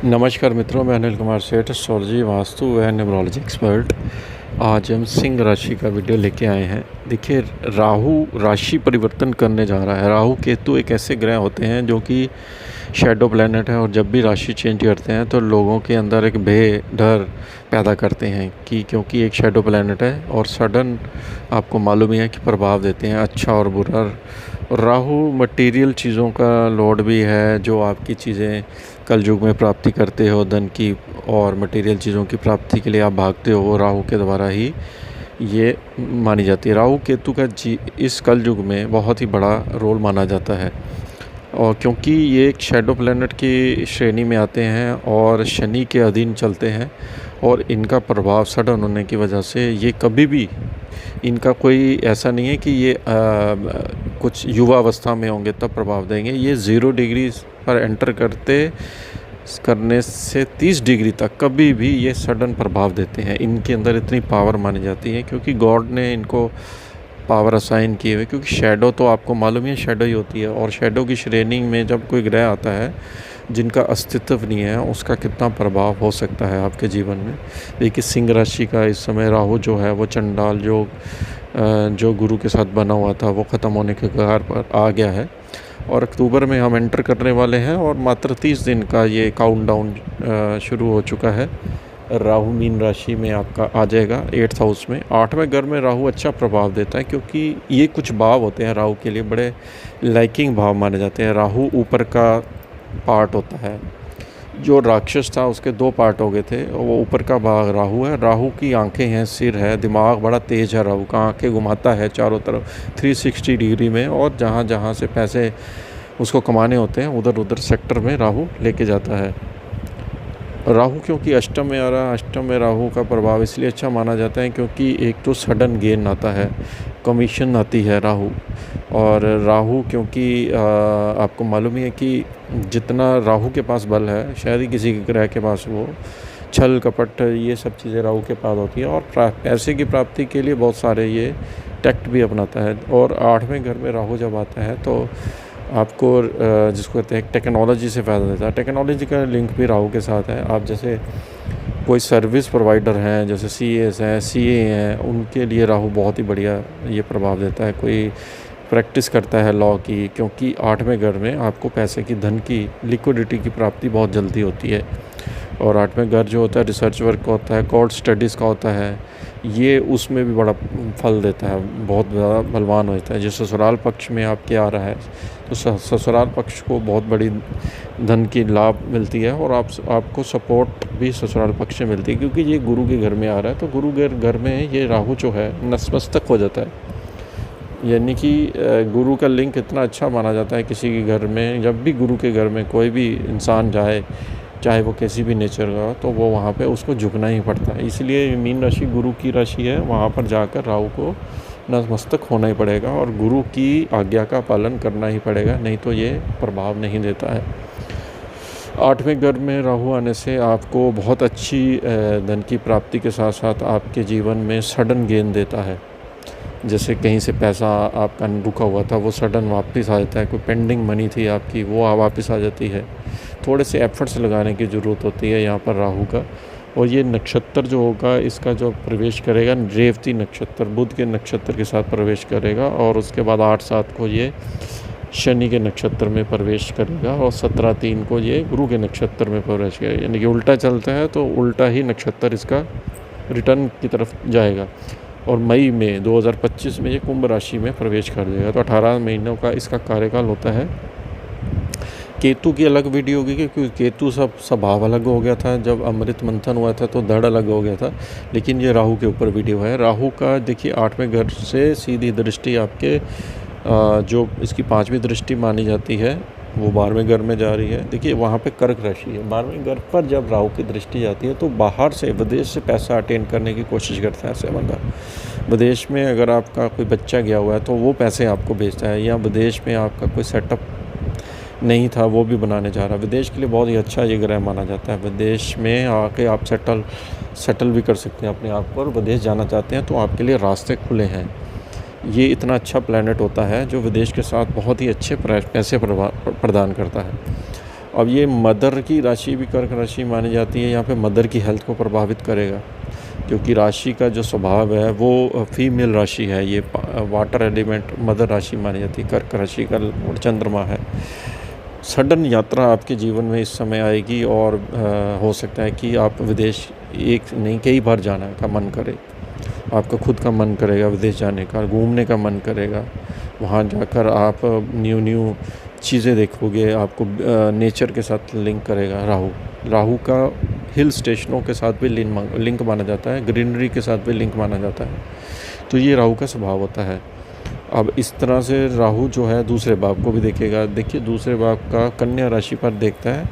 नमस्कार मित्रों, मैं अनिल कुमार सेठ, एस्ट्रोलॉजी, वास्तु व न्यूमरोलॉजी एक्सपर्ट। आज हम सिंह राशि का वीडियो लेके आए हैं। देखिए, राहु राशि परिवर्तन करने जा रहा है। राहु केतु एक ऐसे ग्रह होते हैं जो कि शैडो प्लैनेट है, और जब भी राशि चेंज करते हैं तो लोगों के अंदर एक भय डर पैदा करते हैं कि क्योंकि एक शैडो प्लैनेट है और सडन आपको मालूम ही है कि प्रभाव देते हैं अच्छा और बुरा। राहु मटेरियल चीज़ों का लॉर्ड भी है, जो आपकी चीज़ें कल युग में प्राप्ति करते हो धन की और मटेरियल चीज़ों की प्राप्ति के लिए आप भागते हो, राहु के द्वारा ही ये मानी जाती है। राहु केतु का इस कल युग में बहुत ही बड़ा रोल माना जाता है, और क्योंकि ये एक शैडो प्लैनेट की श्रेणी में आते हैं और शनि के अधीन चलते हैं, और इनका प्रभाव सडन होने की वजह से ये कभी भी इनका कोई ऐसा नहीं है कि ये कुछ युवा अवस्था में होंगे तब प्रभाव देंगे। ये 0 डिग्री पर एंटर करने से 30 डिग्री तक कभी भी ये सडन प्रभाव देते हैं। इनके अंदर इतनी पावर मानी जाती है क्योंकि गॉड ने इनको पावर असाइन किए हुए, क्योंकि शैडो तो आपको मालूम ही शैडो ही होती है, और शैडो की श्रेणी में जब कोई ग्रह आता है जिनका अस्तित्व नहीं है, उसका कितना प्रभाव हो सकता है आपके जीवन में। देखिए, सिंह राशि का इस समय राहु जो है वो चंडाल जो गुरु के साथ बना हुआ था वो ख़त्म होने के कगार पर आ गया है, और अक्टूबर में हम एंटर करने वाले हैं, और मात्र 30 दिन का ये काउंटडाउन शुरू हो चुका है। राहु मीन राशि में आपका आ जाएगा 8th हाउस में। 8वें घर में राहु अच्छा प्रभाव देता है, क्योंकि ये कुछ भाव होते हैं राहु के लिए बड़े लाइकिंग भाव माने जाते हैं। राहु ऊपर का पार्ट होता है, जो राक्षस था उसके 2 पार्ट हो गए थे, वो ऊपर का भाग राहु है। राहु की आंखें हैं, सिर है, दिमाग बड़ा तेज़ है। राहु का आंखें घुमाता है चारों तरफ 360 डिग्री में, और जहाँ जहाँ से पैसे उसको कमाने होते हैं उधर उधर सेक्टर में राहु लेके जाता है। राहु क्योंकि अष्टम में आ रहा है, अष्टम में राहु का प्रभाव इसलिए अच्छा माना जाता है क्योंकि एक तो सडन गेन आता है, कमीशन आती है राहु। और राहु क्योंकि आपको मालूम ही है कि जितना राहु के पास बल है, शायद ही किसी ग्रह के पास वो छल कपट ये सब चीज़ें राहु के पास होती है, और पैसे की प्राप्ति के लिए बहुत सारे ये टैक्ट भी अपनाता है। और 8वें घर में राहु जब आता है तो आपको जिसको कहते हैं टेक्नोलॉजी से फ़ायदा देता है। टेक्नोलॉजी का लिंक भी राहु के साथ है। आप जैसे कोई सर्विस प्रोवाइडर हैं, जैसे CAs हैं, CA हैं, उनके लिए राहु बहुत ही बढ़िया ये प्रभाव देता है। कोई प्रैक्टिस करता है लॉ की, क्योंकि 8वें घर में आपको पैसे की, धन की, लिक्विडिटी की प्राप्ति बहुत जल्दी होती है। और 8वें घर जो होता है रिसर्च वर्क का होता है, कोर्ट स्टडीज़ का होता है, ये उसमें भी बड़ा फल देता है, बहुत ज़्यादा बलवान होता है। जो ससुराल पक्ष में आपके आ रहा है तो ससुराल पक्ष को बहुत बड़ी धन की लाभ मिलती है, और आपको सपोर्ट भी ससुराल पक्ष से मिलती है, क्योंकि ये गुरु के घर में आ रहा है। तो गुरु के घर में ये राहु जो है नतमस्तक हो जाता है, यानी कि गुरु का लिंक इतना अच्छा माना जाता है किसी के घर में। जब भी गुरु के घर में कोई भी इंसान जाए, चाहे वो किसी भी नेचर का हो, तो वो वहाँ पे उसको झुकना ही पड़ता है। इसलिए मीन राशि गुरु की राशि है, वहाँ पर जाकर राहु को नतमस्तक होना ही पड़ेगा और गुरु की आज्ञा का पालन करना ही पड़ेगा, नहीं तो ये प्रभाव नहीं देता है। 8वें घर में राहु आने से आपको बहुत अच्छी धन की प्राप्ति के साथ साथ आपके जीवन में सडन गेन देता है। जैसे कहीं से पैसा आपका रुका हुआ था वो सडन वापस आ जाता है, कोई पेंडिंग मनी थी आपकी वो वापस आ जाती है। थोड़े से एफर्ट्स लगाने की ज़रूरत होती है यहाँ पर राहु का। और ये नक्षत्र जो होगा, इसका जो प्रवेश करेगा रेवती नक्षत्र, बुध के नक्षत्र के साथ प्रवेश करेगा, और उसके बाद 8/7 को ये शनि के नक्षत्र में प्रवेश करेगा, और 17/3 को ये गुरु के नक्षत्र में प्रवेश करेगा। यानी कि उल्टा चलता है तो उल्टा ही नक्षत्र इसका रिटर्न की तरफ जाएगा, और मई में 2025 में ये कुंभ राशि में प्रवेश कर देगा। तो 18 महीनों का इसका कार्यकाल होता है। केतु की अलग वीडियो होगी, क्योंकि केतु स्वभाव अलग हो गया था, जब अमृत मंथन हुआ था तो धड़ अलग हो गया था, लेकिन ये राहु के ऊपर वीडियो है। राहु का देखिए 8वें घर से सीधी दृष्टि आपके जो इसकी 5वीं दृष्टि मानी जाती है वो 12वें घर में जा रही है। देखिए वहाँ पे कर्क राशि है, 12वें घर पर जब राहु की दृष्टि जाती है तो बाहर से विदेश से पैसा अटेंड करने की कोशिश करता है ऐसे बंदा। विदेश में अगर आपका कोई बच्चा गया हुआ है तो वो पैसे आपको भेजता है, या विदेश में आपका कोई सेटअप नहीं था वो भी बनाने जा रहा है। विदेश के लिए बहुत ही अच्छा ये ग्रह माना जाता है। विदेश में आके आप सेटल भी कर सकते हैं अपने आप को, और विदेश जाना चाहते हैं तो आपके लिए रास्ते खुले हैं। ये इतना अच्छा प्लैनेट होता है जो विदेश के साथ बहुत ही अच्छे पैसे प्रदान करता है। अब ये मदर की राशि भी कर्क राशि मानी जाती है, यहाँ पे मदर की हेल्थ को प्रभावित करेगा, क्योंकि राशि का जो स्वभाव है वो फीमेल राशि है। ये वाटर एलिमेंट मदर राशि मानी जाती है, कर्क राशि का चंद्रमा है। सडन यात्रा आपके जीवन में इस समय आएगी और हो सकता है कि आप विदेश एक नहीं कई बार जाने का मन करे, आपका खुद का मन करेगा विदेश जाने का, घूमने का मन करेगा। वहाँ जाकर आप न्यू चीज़ें देखोगे, आपको नेचर के साथ लिंक करेगा राहु का हिल स्टेशनों के साथ भी लिंक माना जाता है, ग्रीनरी के साथ भी लिंक माना जाता है। तो ये राहु का स्वभाव होता है। अब इस तरह से राहु जो है दूसरे भाव को भी देखेगा। देखिए दूसरे भाव का कन्या राशि पर देखता है,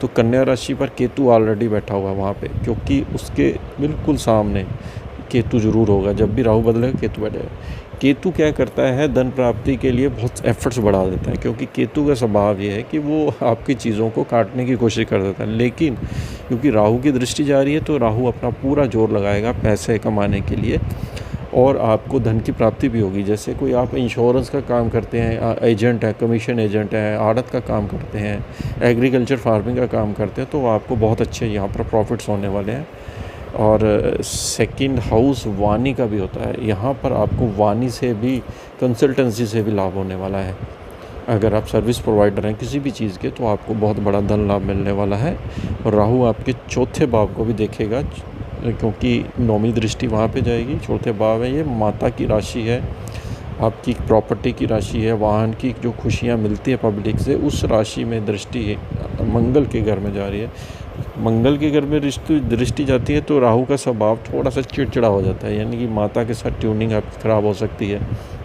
तो कन्या राशि पर केतु ऑलरेडी बैठा हुआ है वहाँ पे, क्योंकि उसके बिल्कुल सामने केतु जरूर होगा। जब भी राहु बदलेगा केतु बैठेगा। केतु क्या करता है, धन प्राप्ति के लिए बहुत एफर्ट्स बढ़ा देता है, क्योंकि केतु का स्वभाव ये है कि वो आपकी चीज़ों को काटने की कोशिश कर देता है। लेकिन क्योंकि राहु की दृष्टि जा रही है, तो राहु अपना पूरा जोर लगाएगा पैसे कमाने के लिए, और आपको धन की प्राप्ति भी होगी। जैसे कोई आप इंश्योरेंस का काम करते हैं, एजेंट है, कमीशन एजेंट है, आड़त का काम करते हैं, एग्रीकल्चर फार्मिंग का काम करते हैं, तो आपको बहुत अच्छे यहाँ पर प्रॉफिट्स होने वाले हैं। और सेकंड हाउस वाणी का भी होता है, यहाँ पर आपको वाणी से भी, कंसल्टेंसी से भी लाभ होने वाला है। अगर आप सर्विस प्रोवाइडर हैं किसी भी चीज़ के, तो आपको बहुत बड़ा धन लाभ मिलने वाला है। और राहु आपके चौथे भाव को भी देखेगा, क्योंकि नौवीं दृष्टि वहाँ पे जाएगी। चौथे भाव है, ये माता की राशि है, आपकी प्रॉपर्टी की राशि है, वाहन की जो खुशियाँ मिलती है पब्लिक से, उस राशि में दृष्टि मंगल के घर में जा रही है। मंगल के घर में दृष्टि जाती है, तो राहु का स्वभाव थोड़ा सा चिड़चिड़ा हो जाता है, यानी कि माता के साथ ट्यूनिंग आपकी ख़राब हो सकती है,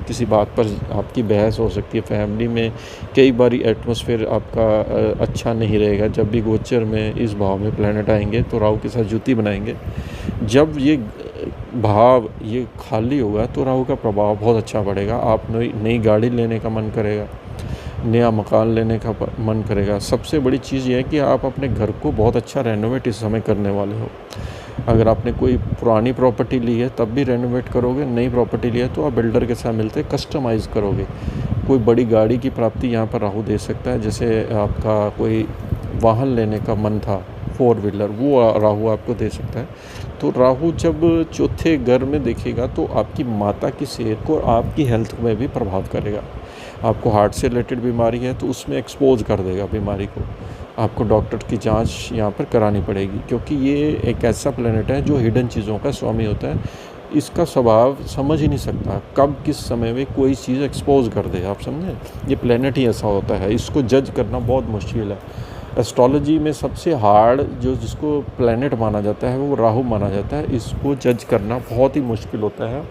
किसी बात पर आपकी बहस हो सकती है, फैमिली में कई बार एटमॉस्फेयर आपका अच्छा नहीं रहेगा। जब भी गोचर में इस भाव में प्लैनेट आएंगे तो राहु के साथ युति बनाएंगे। जब ये भाव ये खाली होगा तो राहु का प्रभाव बहुत अच्छा बढ़ेगा। आप नई गाड़ी लेने का मन करेगा, नया मकान लेने का मन करेगा। सबसे बड़ी चीज़ ये है कि आप अपने घर को बहुत अच्छा रेनोवेट इस समय करने वाले हो। अगर आपने कोई पुरानी प्रॉपर्टी ली है तब भी रेनोवेट करोगे, नई प्रॉपर्टी ली है तो आप बिल्डर के साथ मिलते कस्टमाइज़ करोगे। कोई बड़ी गाड़ी की प्राप्ति यहाँ पर राहु दे सकता है। जैसे आपका कोई वाहन लेने का मन था, 4 व्हीलर, वो राहु आपको दे सकता है। तो राहु जब चौथे घर में देखेगा तो आपकी माता की सेहत को, आपकी हेल्थ में भी प्रभाव करेगा। आपको हार्ट से रिलेटेड बीमारी है तो उसमें एक्सपोज कर देगा बीमारी को। आपको डॉक्टर की जांच यहाँ पर करानी पड़ेगी, क्योंकि ये एक ऐसा प्लेनेट है जो हिडन चीज़ों का स्वामी होता है। इसका स्वभाव समझ ही नहीं सकता कब किस समय में कोई चीज़ एक्सपोज कर दे, आप समझे। ये प्लेनेट ही ऐसा होता है, इसको जज करना बहुत मुश्किल है। एस्ट्रोलॉजी में सबसे हार्ड जिसको प्लेनेट माना जाता है वो राहु माना जाता है। इसको जज करना बहुत ही मुश्किल होता है,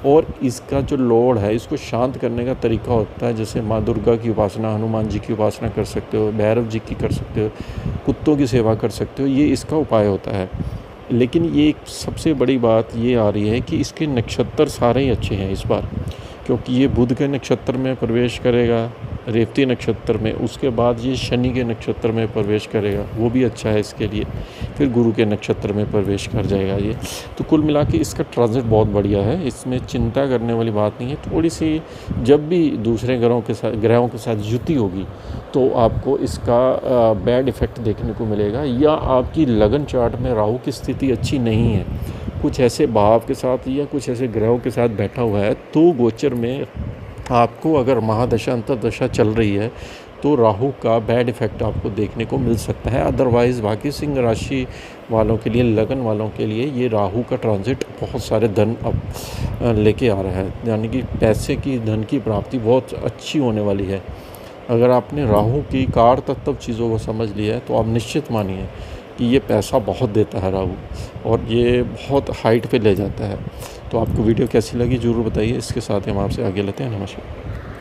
और इसका जो लोड है इसको शांत करने का तरीका होता है। जैसे माँ दुर्गा की उपासना, हनुमान जी की उपासना कर सकते हो, भैरव जी की कर सकते हो, कुत्तों की सेवा कर सकते हो, ये इसका उपाय होता है। लेकिन ये एक सबसे बड़ी बात ये आ रही है कि इसके नक्षत्र सारे ही अच्छे हैं इस बार, क्योंकि ये बुध के नक्षत्र में प्रवेश करेगा, रेवती नक्षत्र में, उसके बाद ये शनि के नक्षत्र में प्रवेश करेगा, वो भी अच्छा है इसके लिए। फिर गुरु के नक्षत्र में प्रवेश कर जाएगा ये। तो कुल मिला के इसका ट्रांजिट बहुत बढ़िया है, इसमें चिंता करने वाली बात नहीं है। थोड़ी सी जब भी दूसरे ग्रहों के साथ युति होगी तो आपको इसका बैड इफ़ेक्ट देखने को मिलेगा, या आपकी लगन चार्ट में राहु की स्थिति अच्छी नहीं है, कुछ ऐसे भाव के साथ या कुछ ऐसे ग्रहों के साथ बैठा हुआ है, तो गोचर में आपको अगर महादशा अंतर्दशा चल रही है तो राहु का बैड इफ़ेक्ट आपको देखने को मिल सकता है। अदरवाइज़ बाकी सिंह राशि वालों के लिए, लगन वालों के लिए ये राहु का ट्रांजिट बहुत सारे धन अब लेके आ रहा है, यानी कि पैसे की, धन की प्राप्ति बहुत अच्छी होने वाली है। अगर आपने राहु की कार तत्व चीज़ों को समझ लिया है तो आप निश्चित मानिए कि ये पैसा बहुत देता है राहु, और ये बहुत हाइट पे ले जाता है। तो आपको वीडियो कैसी लगी ज़रूर बताइए। इसके साथ ही हम आपसे आगे लेते हैं। नमस्कार।